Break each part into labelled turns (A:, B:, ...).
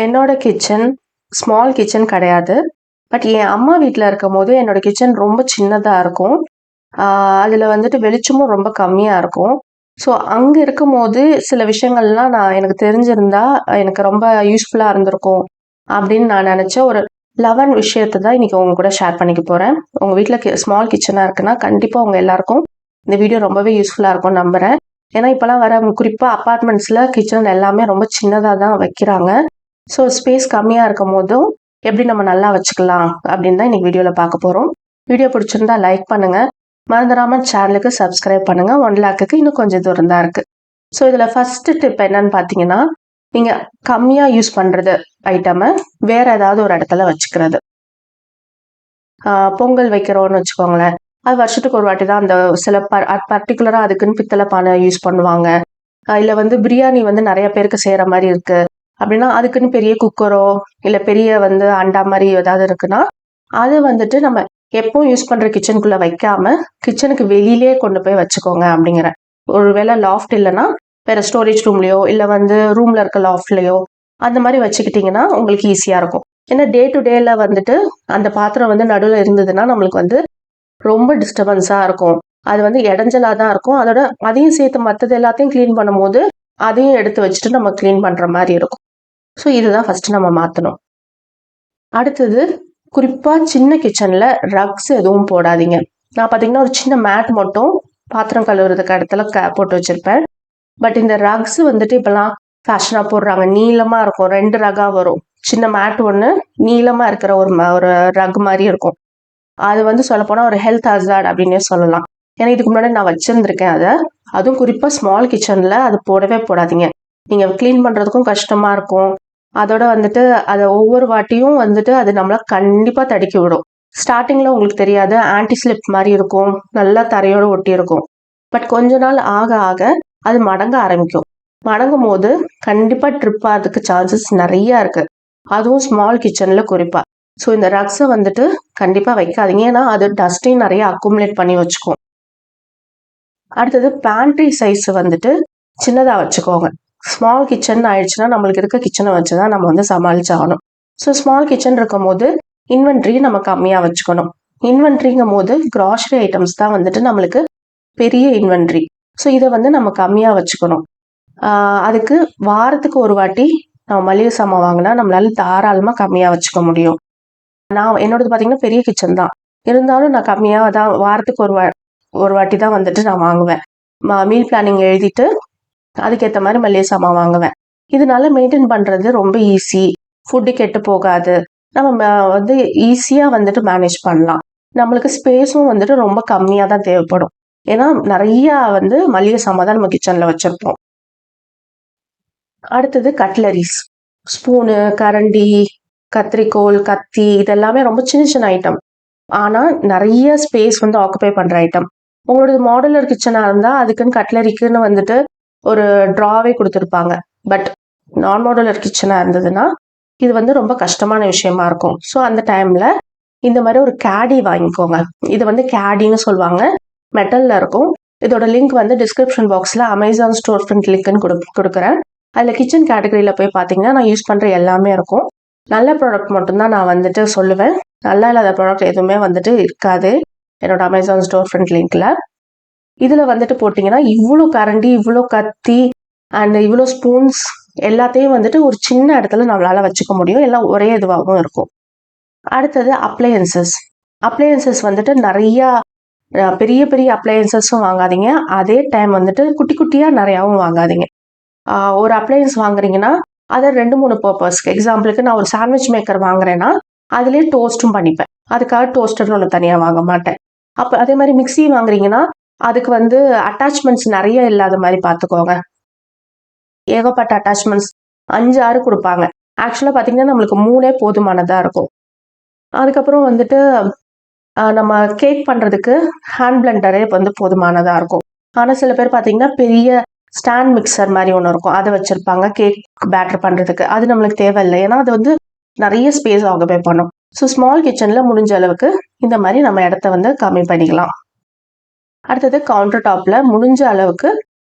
A: என்னோட kitchen small kitchen கிடையாது. But என் அம்மா வீட்ல இருக்கும்போது என்னோட கிச்சன் ரொம்ப சின்னதா இருக்கும். அதுல வந்துட்டு வெளிச்சமும் ரொம்ப கம்மியா இருக்கும். ஸோ அங்க இருக்கும்போது சில விஷயங்கள்லாம் எனக்கு தெரிஞ்சிருந்தா எனக்கு ரொம்ப யூஸ்ஃபுல்லா இருந்திருக்கும் அப்படின்னு நான் நினைச்ச ஒரு 11 விஷயத்த தான் இன்னைக்கு உங்க கூட ஷேர் பண்ணிக்க போறேன். உங்க வீட்ல ஸ்மால் கிச்சனா இருக்குன்னா கண்டிப்பா உங்க எல்லாருக்கும் இந்த வீடியோ ரொம்பவே யூஸ்ஃபுல்லா இருக்கும்னு நம்புறேன். ஏன்னா இப்பெல்லாம் வர குறிப்பா அபார்ட்மெண்ட்ஸ்ல கிச்சன் எல்லாமே ரொம்ப சின்னதா தான் வைக்கிறாங்க. ஸோ ஸ்பேஸ் கம்மியா இருக்கும் போதும் எப்படி நம்ம நல்லா வச்சுக்கலாம் அப்படின்னு தான் இன்னைக்கு வீடியோல பார்க்க போறோம். வீடியோ பிடிச்சிருந்தா லைக் பண்ணுங்க. மறந்துடாம சேனலுக்கு சப்ஸ்கிரைப் பண்ணுங்க. 1 லேக்குக்கு இன்னும் கொஞ்சம் தூரம் தான் இருக்கு. ஸோ இதுல ஃபர்ஸ்ட் டிப் என்னன்னு பாத்தீங்கன்னா, நீங்க கம்மியா யூஸ் பண்றது ஐட்டமை வேற ஏதாவது ஒரு இடத்துல வச்சுக்கிறது. பொங்கல் வைக்கிறோம்னு வச்சுக்கோங்களேன், அது வருஷத்துக்கு ஒரு வாட்டி தான் அந்த சில பர்டிகுலரா அதுக்குன்னு பித்தளை பானை யூஸ் பண்ணுவாங்க. இல்ல வந்து பிரியாணி வந்து நிறைய பேருக்கு செய்யற மாதிரி இருக்கு அப்படின்னா அதுக்குன்னு பெரிய குக்கரோ இல்ல பெரிய வந்து அண்டா மாதிரி ஏதாவது இருக்குன்னா அது வந்துட்டு நம்ம எப்பவும் யூஸ் பண்ற கிச்சனுக்குள்ள வைக்காம கிச்சனுக்கு வெளியிலே கொண்டு போய் வச்சுக்கோங்க அப்படிங்கிற. ஒருவேளை லாஃப்ட் இல்லைன்னா வேற ஸ்டோரேஜ் ரூம்லயோ இல்ல வந்து ரூம்ல இருக்க லாஃப்ட்லயோ அந்த மாதிரி வச்சுக்கிட்டீங்கன்னா உங்களுக்கு ஈஸியா இருக்கும். ஏன்னா டே டு டேல வந்துட்டு அந்த பாத்திரம் வந்து நடுவில் இருந்ததுன்னா நம்மளுக்கு வந்து ரொம்ப டிஸ்டர்பன்ஸா இருக்கும். அது வந்து இடைஞ்சலா தான் இருக்கும். அதோட அதையும் சேர்த்து மற்றது எல்லாத்தையும் கிளீன் பண்ணும்போது அதையும் எடுத்து வச்சுட்டு நம்ம கிளீன் பண்ற மாதிரி இருக்கும். ஸோ இதுதான் ஃபர்ஸ்ட் நம்ம மாத்தணும். அடுத்தது குறிப்பா சின்ன கிச்சன்ல ரக்ஸ் எதுவும் போடாதீங்க. நான் பாத்தீங்கன்னா ஒரு சின்ன மேட் மட்டும் பாத்திரம் கழுவுறதுக்கு இடத்துல போட்டு வச்சிருப்பேன். பட் இந்த ரக்ஸ் வந்துட்டு இப்பெல்லாம் ஃபேஷனா போடுறாங்க. நீளமா இருக்கும், 2 ரகா வரும். சின்ன மேட் ஒண்ணு, நீளமா இருக்கிற ஒரு ரக் மாதிரி இருக்கும். அது வந்து சொல்ல போனா ஒரு ஹெல்த் ஹசார்ட் அப்படின்னே சொல்லலாம். ஏன்னா இதுக்கு முன்னாடி நான் வச்சிருந்திருக்கேன் அதை. அதுவும் குறிப்பா ஸ்மால் கிச்சன்ல அது போடவே போடாதீங்க. நீங்க கிளீன் பண்றதுக்கும் கஷ்டமா இருக்கும். அதோட வந்துட்டு அதை ஒவ்வொரு வாட்டியும் வந்துட்டு அது நம்மள கண்டிப்பா தடுக்கி விடும். ஸ்டார்டிங்ல உங்களுக்கு தெரியாது, ஆன்டி ஸ்லிப் மாதிரி இருக்கும், நல்லா தரையோட ஒட்டி இருக்கும். பட் கொஞ்ச நாள் ஆக ஆக அது மடங்க ஆரம்பிக்கும். மடங்கும் போது கண்டிப்பா ட்ரிப் ஆகிறதுக்கு சான்சஸ் நிறைய இருக்கு. அதுவும் ஸ்மால் கிச்சன்ல குறிப்பா. ஸோ இந்த ரக்ஸை வந்துட்டு கண்டிப்பா வைக்காதீங்க. ஏன்னா அது டஸ்டையும் நிறைய அக்குமுலேட் பண்ணி வச்சுக்கும். அடுத்தது பேண்ட்ரி சைஸ் வந்துட்டு சின்னதா வச்சுக்கோங்க. ஸ்மால் கிச்சன் ஆயிடுச்சுன்னா நம்மளுக்கு இருக்க கிச்சனை வச்சுதான் நம்ம வந்து சமாளிச்சாகணும். ஸோ ஸ்மால் கிச்சன் இருக்கும் போது இன்வென்ட்ரி நம்ம கம்மியா வச்சுக்கணும். இன்வென்ட்ரிங்கும் போது கிராசரி ஐட்டம்ஸ் தான் வந்துட்டு நம்மளுக்கு பெரிய இன்வென்ட்ரி. ஸோ இதை வந்து நம்ம கம்மியா வச்சுக்கணும். அதுக்கு வாரத்துக்கு ஒரு வாட்டி நம்ம மளிகை சாமான் வாங்கினா நம்மளால தாராளமா கம்மியா வச்சுக்க முடியும். நான் என்னோடது பாத்தீங்கன்னா பெரிய கிச்சன் தான். இருந்தாலும் நான் கம்மியா தான் வாரத்துக்கு ஒரு வாட்டி தான் வந்துட்டு நான் வாங்குவேன். மீல் பிளானிங் எழுதிட்டு அதுக்கேற்ற மாதிரி மளிகை சாமான் வாங்குவேன். இதனால மெயின்டைன் பண்றது ரொம்ப ஈஸி. ஃபுட்டு கெட்டு போகாது. நம்ம வந்து ஈஸியா வந்துட்டு மேனேஜ் பண்ணலாம். நம்மளுக்கு ஸ்பேஸும் வந்துட்டு ரொம்ப கம்மியா தான் தேவைப்படும். ஏன்னா நிறைய வந்து மளிகை சாமான் தான் நம்ம கிச்சன்ல வச்சிருப்போம். அடுத்தது கட்லரிஸ், ஸ்பூனு, கரண்டி, கத்திரிக்கோல், கத்தி இதெல்லாமே ரொம்ப சின்ன சின்ன ஐட்டம். ஆனா நிறைய ஸ்பேஸ் வந்து ஆக்குபை பண்ற ஐட்டம். உங்களோட மாடுலர் கிச்சனா இருந்தா அதுக்குன்னு கட்லரிக்குன்னு வந்துட்டு ஒரு டிராவே கொடுத்துருப்பாங்க. பட் நான் மாடுலர் கிச்சனா இருந்ததுன்னா இது வந்து ரொம்ப கஷ்டமான விஷயமா இருக்கும். ஸோ அந்த டைம்ல இந்த மாதிரி ஒரு கேடி வாங்கிக்கோங்க. இது வந்து கேடின்னு சொல்லுவாங்க, மெட்டல்ல இருக்கும். இதோட லிங்க் வந்து டிஸ்கிரிப்ஷன் பாக்ஸ்ல அமேசான் ஸ்டோர் ஃப்ரண்ட் லிங்க்னு கொடுக்குறேன். அதுல கிச்சன் கேட்டகரியில போய் பாத்தீங்கன்னா நான் யூஸ் பண்ற எல்லாமே இருக்கும். நல்ல ப்ராடக்ட் மட்டும்தான் நான் வந்துட்டு சொல்லுவேன். நல்லா இல்லாத ப்ராடக்ட் எதுவுமே வந்துட்டு இருக்காது என்னோட அமேசான் ஸ்டோர் ஃப்ரண்ட் லிங்க்ல. இதுல வந்துட்டு போட்டீங்கன்னா இவ்வளோ கரண்டி, இவ்வளோ கத்தி அண்ட் இவ்வளோ ஸ்பூன்ஸ் எல்லாத்தையும் வந்துட்டு ஒரு சின்ன இடத்துல நம்மளால வச்சுக்க முடியும். எல்லாம் ஒரே இதுவாகவும் இருக்கும். அடுத்தது அப்ளையன்சஸ் வந்துட்டு நிறைய பெரிய பெரிய அப்ளையன்சஸும் வாங்காதீங்க. அதே டைம் வந்துட்டு குட்டி குட்டியா நிறையாவும் வாங்காதீங்க. ஒரு அப்ளையன்ஸ் வாங்குறீங்கன்னா அதை 2-3 பர்பஸ்க்கு. எக்ஸாம்பிளுக்கு நான் ஒரு சாண்ட்விச் மேக்கர் வாங்குறேன்னா அதுலேயே டோஸ்ட்டும் பண்ணிப்பேன். அதுக்காக டோஸ்டர்னு ஒன்று தனியா வாங்க மாட்டேன். அப்போ அதே மாதிரி மிக்சி வாங்குறீங்கன்னா அதுக்கு வந்து அட்டாச்மெண்ட்ஸ் நிறைய இல்லாத மாதிரி பார்த்துக்கோங்க. ஏகப்பட்ட அட்டாச்மெண்ட்ஸ் 5-6 கொடுப்பாங்க. ஆக்சுவலா பாத்தீங்கன்னா நம்மளுக்கு 3 போதுமானதா இருக்கும். அதுக்கப்புறம் வந்துட்டு நம்ம கேக் பண்றதுக்கு ஹேண்ட் பிளெண்டரே வந்து போதுமானதா இருக்கும். ஆனா சில பேர் பாத்தீங்கன்னா பெரிய ஸ்டாண்ட் மிக்சர் மாதிரி ஒன்று இருக்கும், அதை வச்சிருப்பாங்க கேக் பேட்டர் பண்றதுக்கு. அது நம்மளுக்கு தேவையில்லை, ஏன்னா அது வந்து நிறைய ஸ்பேஸ் ஆக்குபை பண்ணும். ஸோ ஸ்மால் கிச்சன்ல முடிஞ்ச அளவுக்கு இந்த மாதிரி நம்ம இடத்த வந்து கம்மி பண்ணிக்கலாம். அடுத்தது கவுண்டர் டாப்ல முடிஞ்ச அளவுக்கு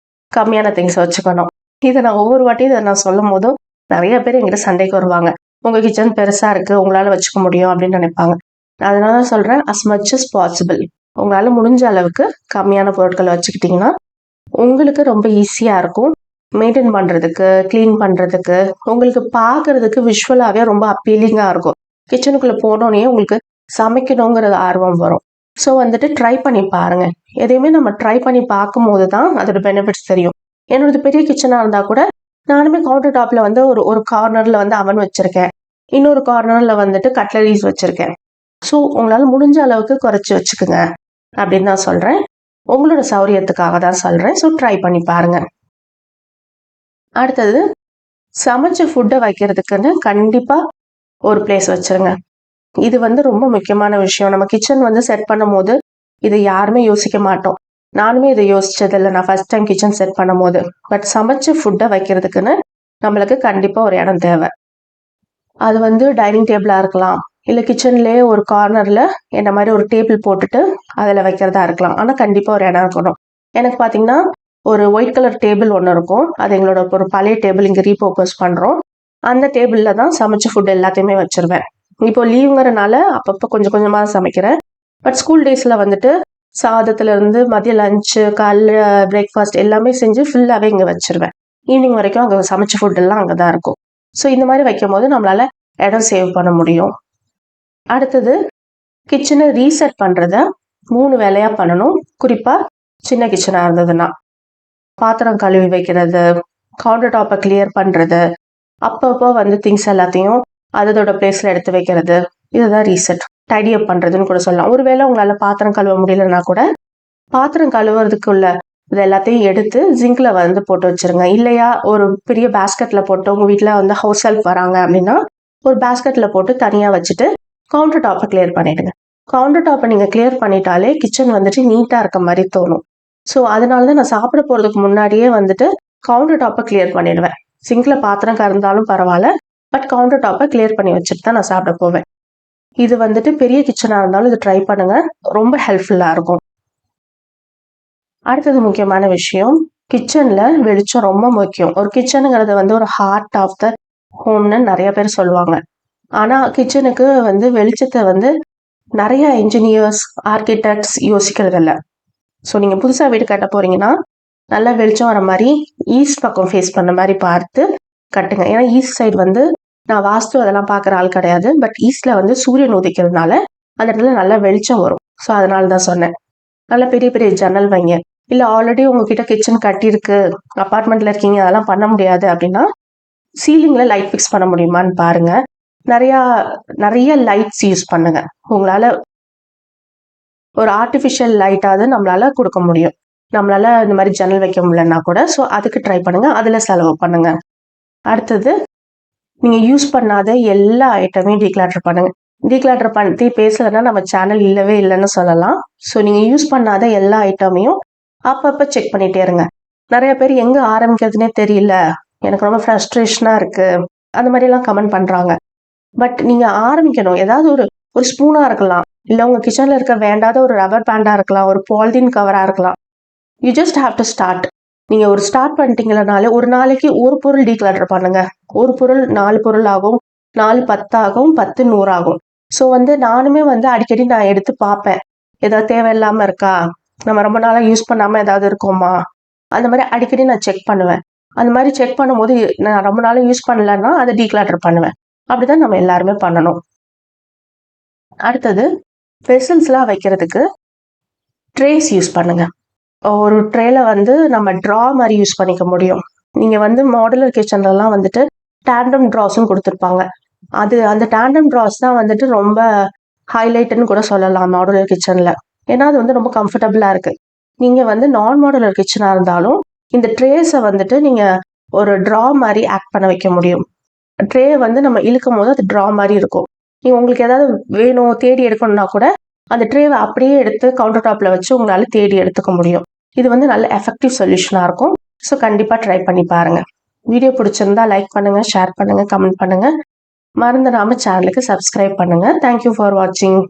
A: கம்மியான திங்ஸ் வச்சுக்கணும். இதை நான் ஒவ்வொரு வாட்டியும் நான் சொல்லும் போதும் நிறைய பேர் எங்கிட்ட சண்டைக்கு வருவாங்க, உங்க கிச்சன் பெருசா இருக்கு, உங்களால வச்சுக்க முடியும் அப்படின்னு நினைப்பாங்க. நான் அதனால சொல்றேன், as much as possible உங்களால முடிஞ்ச அளவுக்கு கம்மியான பொருட்களை வச்சுக்கிட்டீங்கன்னா உங்களுக்கு ரொம்ப ஈஸியா இருக்கும் மெயின்டைன் பண்றதுக்கு, க்ளீன் பண்றதுக்கு. உங்களுக்கு பார்க்கறதுக்கு விஷுவலாவே ரொம்ப அப்பீலிங்கா இருக்கும். கிச்சனுக்குள்ள போனோடனே உங்களுக்கு சமைக்கணுங்கிற ஆர்வம் வரும். ஸோ வந்துட்டு ட்ரை பண்ணி பாருங்க. எதையுமே நம்ம ட்ரை பண்ணி பார்க்கும்போது தான் அதோட பெனிஃபிட்ஸ் தெரியும். என்னோடது பெரிய கிச்சனா இருந்தா கூட நானுமே கவுண்டர் டாப்ல வந்து ஒரு ஒரு கார்னர்ல வந்து அவன் வச்சிருக்கேன், இன்னொரு கார்னர்ல வந்துட்டு கட்லரிஸ் வச்சிருக்கேன். ஸோ உங்களால முடிஞ்ச அளவுக்கு குறைச்சி வச்சுக்குங்க அப்படின்னு தான் சொல்றேன். உங்களோட சௌரியத்துக்காக தான் சொல்றேன். ஸோ ட்ரை பண்ணி பாருங்க. அடுத்தது, சமைச்ச ஃபுட்டை வைக்கிறதுக்குன்னு கண்டிப்பா ஒரு பிளேஸ் வச்சிருங்க. இது வந்து ரொம்ப முக்கியமான விஷயம். நம்ம கிச்சன் வந்து செட் பண்ணும்போது இதை யாருமே யோசிக்க மாட்டோம். நானுமே இதை யோசிச்சதில்லை நான் ஃபர்ஸ்ட் டைம் கிச்சன் செட் பண்ணும்போது. பட் சமைச்ச ஃபுட்டை வைக்கிறதுக்குன்னு நம்மளுக்கு கண்டிப்பா ஒரு இடம் தேவை. அது வந்து டைனிங் டேபிளா இருக்கலாம், இல்லை கிச்சன்லேயே ஒரு கார்னர்ல என்ன மாதிரி ஒரு டேபிள் போட்டுட்டு அதில் வைக்கிறதா இருக்கலாம். ஆனால் கண்டிப்பா ஒரு இடம் இருக்கணும். எனக்கு பார்த்தீங்கன்னா ஒரு ஒயிட் கலர் டேபிள் ஒன்று இருக்கும். அது எங்களோட ஒரு பழைய டேபிள் இங்கே ரீபர்பஸ் பண்ணுறோம். அந்த டேபிளில் தான் சமைச்ச ஃபுட் எல்லாத்தையுமே வச்சிருவேன். இப்போ லீவுங்கிறனால அப்பப்போ கொஞ்சம் கொஞ்சமாக சமைக்கிறேன். பட் ஸ்கூல் டேஸில் வந்துட்டு சாதத்துல இருந்து மதிய லஞ்சு, காலைல பிரேக்ஃபாஸ்ட் எல்லாமே செஞ்சு ஃபுல்லாகவே இங்கே வச்சிருவேன். ஈவினிங் வரைக்கும் அங்கே சமைச்ச ஃபுட் எல்லாம் அங்கே தான் இருக்கும். ஸோ இந்த மாதிரி வைக்கும் போது நம்மளால இடம் சேவ் பண்ண முடியும். அடுத்தது, கிச்சனை ரீசெட் பண்ணுறத 3 வேலையாக பண்ணணும். குறிப்பாக சின்ன கிச்சனாக இருந்ததுன்னா பாத்திரம் கழுவி வைக்கிறது, கவுண்டர் டாப்பை கிளியர் பண்ணுறது, அப்பப்போ வந்து திங்ஸ் எல்லாத்தையும் அதோட பிளேஸில் எடுத்து வைக்கிறது, இதுதான் ரீசெட், டைடி அப் பண்ணுறதுன்னு கூட சொல்லலாம். ஒருவேளை உங்களால் பாத்திரம் கழுவ முடியலன்னா கூட பாத்திரம் கழுவுறதுக்குள்ள இது எல்லாத்தையும் எடுத்து ஜிங்க்ல வந்து போட்டு வச்சிருங்க. இல்லையா ஒரு பெரிய பேஸ்கெட்ல போட்டு, உங்கள் வீட்டில் வந்து ஹவுஸ் ஹெல்ப் வராங்க அப்படின்னா ஒரு பேஸ்கெட்ல போட்டு தனியாக வச்சுட்டு கவுண்டர் டாப்பை கிளியர் பண்ணிடுங்க. கவுண்டர் டாப்பை நீங்கள் கிளியர் பண்ணிட்டாலே கிச்சன் வந்துட்டு நீட்டாக இருக்க மாதிரி தோணும். ஸோ அதனால தான் நான் சாப்பிட போகிறதுக்கு முன்னாடியே வந்துட்டு கவுண்டர் டாப்பை கிளியர் பண்ணிடுவேன். சிங்கில் பாத்திரம் கறந்தாலும் பரவாயில்ல, பட் கவுண்டர் டாப்பை கிளியர் பண்ணி வச்சுட்டு தான் நான் சாப்பிட போவேன். இது வந்துட்டு பெரிய கிச்சனாக இருந்தாலும் இது ட்ரை பண்ணுங்க, ரொம்ப ஹெல்ப்ஃபுல்லாக இருக்கும். அடுத்தது முக்கியமான விஷயம், கிச்சன்ல வெளிச்சம் ரொம்ப முக்கியம். ஒரு கிச்சனுங்கிறது வந்து ஒரு ஹார்ட் ஆஃப் த ஹோம்னு நிறைய பேர் சொல்லுவாங்க. ஆனால் கிச்சனுக்கு வந்து வெளிச்சத்தை வந்து நிறைய இன்ஜினியர்ஸ், ஆர்கிடெக்ட்ஸ் யோசிக்கிறது இல்லை. ஸோ நீங்கள் புதுசாக வீடு கட்ட போறீங்கன்னா நல்லா வெளிச்சம் வர மாதிரி ஈஸ்ட் பக்கம் ஃபேஸ் பண்ண மாதிரி பார்த்து கட்டுங்க. ஏன்னா ஈஸ்ட் சைடு வந்து நான் வாஸ்து அதெல்லாம் பார்க்குற ஆள் கிடையாது, பட் ஈஸ்ட்ல வந்து சூரியன் உதிக்கிறதுனால அந்த இடத்துல நல்லா வெளிச்சம் வரும். ஸோ அதனால தான் சொன்னேன். நல்ல பெரிய பெரிய ஜன்னல் வைங்க. இல்லை ஆல்ரெடி உங்ககிட்ட கிச்சன் கட்டியிருக்கு, அப்பார்ட்மெண்ட்ல இருக்கீங்க, அதெல்லாம் பண்ண முடியாது அப்படின்னா சீலிங்ல லைட் ஃபிக்ஸ் பண்ண முடியுமான்னு பாருங்க. நிறைய லைட்ஸ் யூஸ் பண்ணுங்க. உங்களால ஒரு ஆர்டிஃபிஷியல் லைட்டாவது நம்மளால கொடுக்க முடியும். நம்மளால இந்த மாதிரி ஜன்னல் வைக்க முடியலன்னா கூட, ஸோ அதுக்கு ட்ரை பண்ணுங்க, அதில் செலவு பண்ணுங்க. அடுத்தது, நீங்கள் யூஸ் பண்ணாத எல்லா ஐட்டமையும் டீக்ளாட்டர் பண்ணுங்க. டீக்ளாட்டர் பண்ணி பேசலைன்னா நம்ம சேனல் இல்லவே இல்லைன்னு சொல்லலாம். ஸோ நீங்கள் யூஸ் பண்ணாத எல்லா ஐட்டமையும் அப்பப்போ செக் பண்ணிட்டே இருங்க. நிறைய பேர் எங்கே ஆரம்பிக்கிறதுனே தெரியல, எனக்கு ரொம்ப ஃப்ரஸ்ட்ரேஷனாக இருக்கு, அந்த மாதிரிலாம் கமெண்ட் பண்ணுறாங்க. பட் நீங்கள் ஆரம்பிக்கணும். ஏதாவது ஒரு ஸ்பூனாக இருக்கலாம், இல்லை உங்கள் கிச்சனில் இருக்க வேண்டாத ஒரு ரப்பர் பேண்டாக இருக்கலாம், ஒரு பாலிதீன் கவராக இருக்கலாம். You just have to start. நீங்கள் ஒரு ஸ்டார்ட் பண்ணிட்டீங்கனாலே ஒரு நாளைக்கு ஒரு பொருள் டீக்ளட்டர் பண்ணுங்க. ஒரு பொருள் 4 பொருள் ஆகும், 4 10 ஆகும், 10 100 ஆகும். ஸோ வந்து நானுமே வந்து அடிக்கடி நான் எடுத்து பார்ப்பேன், ஏதாவது தேவையில்லாமல் இருக்கா, நம்ம ரொம்ப நாளாக யூஸ் பண்ணாமல் ஏதாவது இருக்கோமா, அந்த மாதிரி அடிக்கடி நான் செக் பண்ணுவேன். அந்த மாதிரி செக் பண்ணும்போது நான் ரொம்ப நாளாக யூஸ் பண்ணலன்னா அதை டீக்ளட்டர் பண்ணுவேன். அப்படிதான் நம்ம எல்லாருமே பண்ணணும். அடுத்தது, வெசல்ஸ்லாம் வைக்கிறதுக்கு ட்ரேஸ் யூஸ் பண்ணுங்க. ஒரு ட்ரேல வந்து நம்ம ட்ரா மாதிரி யூஸ் பண்ணிக்க முடியும். நீங்கள் வந்து மாடுலர் கிச்சன்லலாம் வந்துட்டு டேண்டம் ட்ராஸும் கொடுத்துருப்பாங்க. அந்த டேண்டம் ட்ராஸ் தான் வந்துட்டு ரொம்ப ஹைலைட்டுன்னு கூட சொல்லலாம் மாடுலர் கிச்சனில். ஏன்னா அது வந்து ரொம்ப கம்ஃபர்டபுளாக இருக்குது. நீங்கள் வந்து நான் மாடுலர் கிச்சனாக இருந்தாலும் இந்த ட்ரேஸை வந்துட்டு நீங்கள் ஒரு ட்ரா மாதிரி ஆக்ட் பண்ண வைக்க முடியும். ட்ரே வந்து நம்ம இழுக்கும் போது அது ட்ரா மாதிரி இருக்கும். நீங்கள் உங்களுக்கு ஏதாவது வேணும், தேடி எடுக்கணும்னா கூட அந்த ட்ரேவை அப்படியே எடுத்து கவுண்டர் டாப்பில் வச்சு உங்களால் தேடி எடுத்துக்க முடியும். இது வந்து நல்ல எஃபெக்டிவ் சொல்யூஷனாக இருக்கும். ஸோ கண்டிப்பாக ட்ரை பண்ணி பாருங்கள். வீடியோ பிடிச்சிருந்தா லைக் பண்ணுங்கள், ஷேர் பண்ணுங்கள், கமெண்ட் பண்ணுங்கள். மறந்துடாமல் சேனலுக்கு சப்ஸ்கிரைப் பண்ணுங்கள். தேங்க்யூ ஃபார் வாட்சிங்.